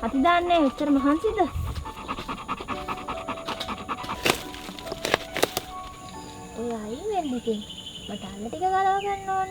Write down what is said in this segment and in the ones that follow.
අපි දාන්නේ උත්තර මහන්සිද? ඔය අයින් වෙන්න ඉතින්. මට අන්න ටික ගලව ගන්න ඕන.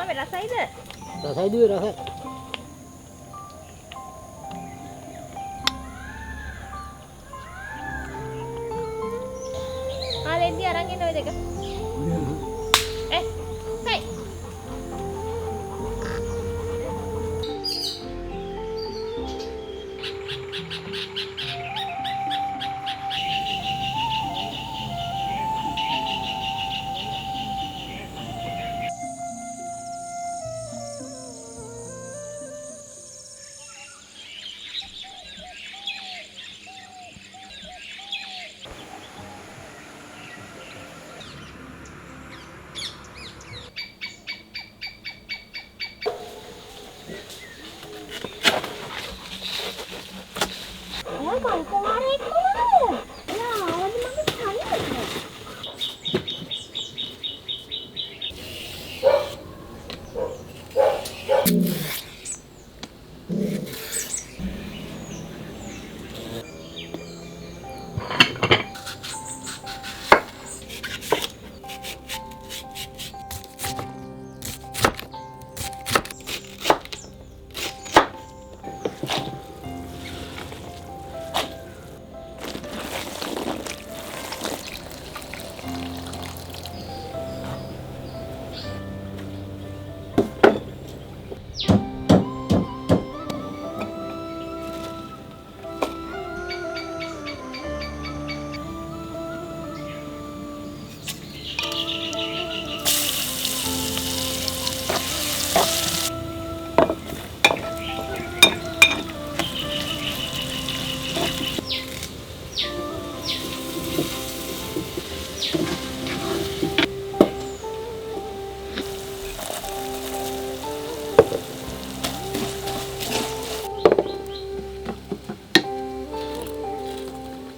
ස්වාමී රසයිද? රසයි දුවේ රසයි. ආලෙන්දි අරන් එන්න ඔය දෙක. හයි. Con con đấy con. Là nó mới thấy được.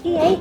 Gì vậy?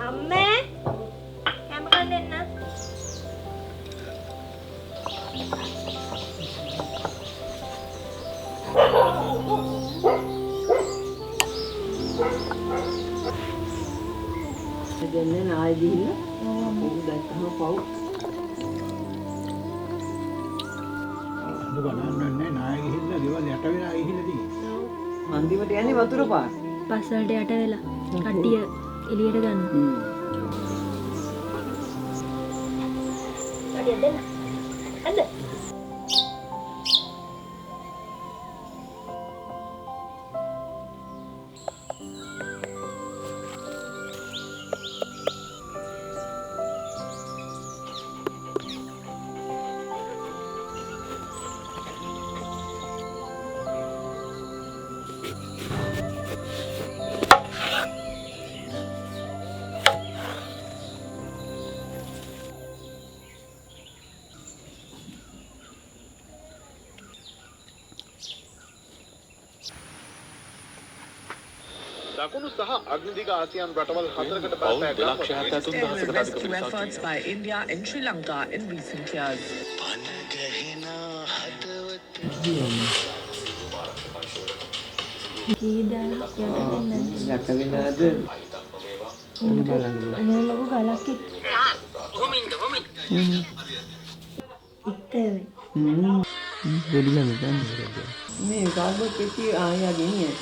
Amme, kamu kan Dena? දෙන්නේ නායි ගිහිල්ලා මොකද දැක්කම පව් අද බලන්නේ නාය ගිහිල්ලා ගෙවල් යට වෙලා ගිහිල්ලා තියෙන්නේ. අන්තිමට යන්නේ වතුර පාර. බස් වලට යට වෙලා කට්ටිය එළියට ගන්න. අඩිය දෙන්න. අද. දකුණු සහ අග්නිදිග ආසියානු රටවල් හතරකට බලපෑම් efforts by India and Sri Lanka in recent years. යට වෙලාද ලොකු ගලක් මේ කාර්බෝඩ් පෙට්ටිය ආයෙ ගෙනියන්න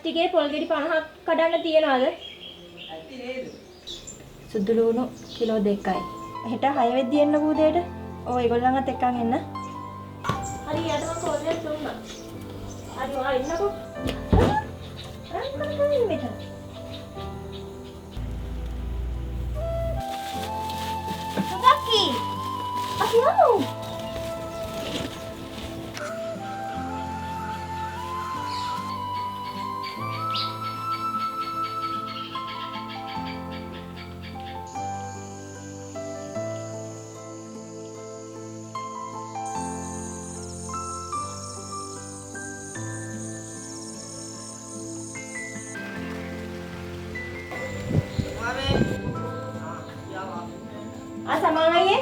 ටිකේ පොල් ගෙඩි 50ක් කඩන්න තියනවාද? සුදු ලුණු කිලෝ 2යි. හෙට 6 වෙද්දි එන්න කූදේට. ඔය ඒගොල්ලන්වත් එක්කන් එන්න. හරි යට මම කෝල් එකක් දුන්නා. හරි ඔයා එන්නකෝ. අර මෙතන. සුගක්කි. අපි යමු. Sama lagi?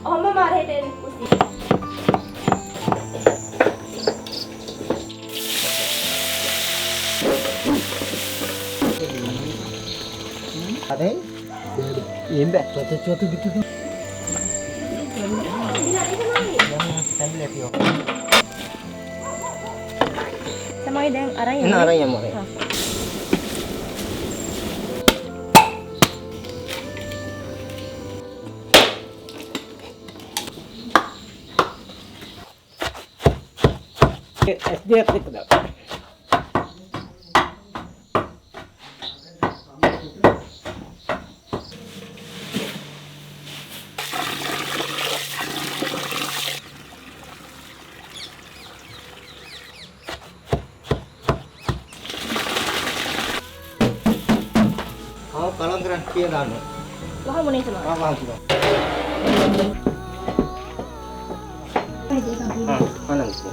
Oh, mama marah dari kursi. Ada? Iya, Mbak. Cuaca gitu. Sambil lihat yo. Sama ada yang arah ya? Ini arahnya mau. SDF gitu dah. Kalau gerak dia dah. Wah, mau nih cuma. Wah, cuma. Mana itu?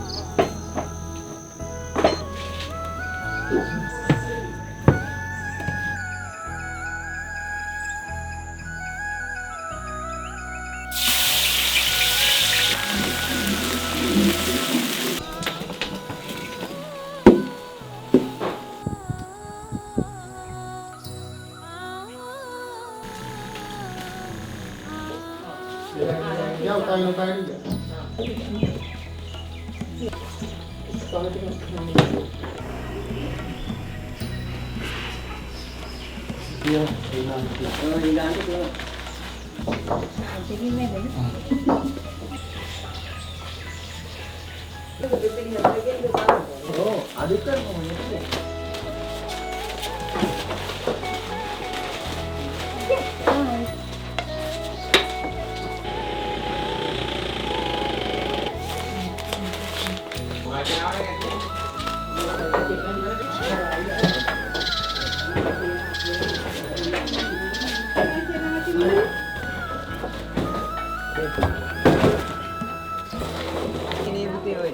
Ya, utai dia. Iya, hilang itu. Jadi mana? Oh, ada kan namanya. Ini betul.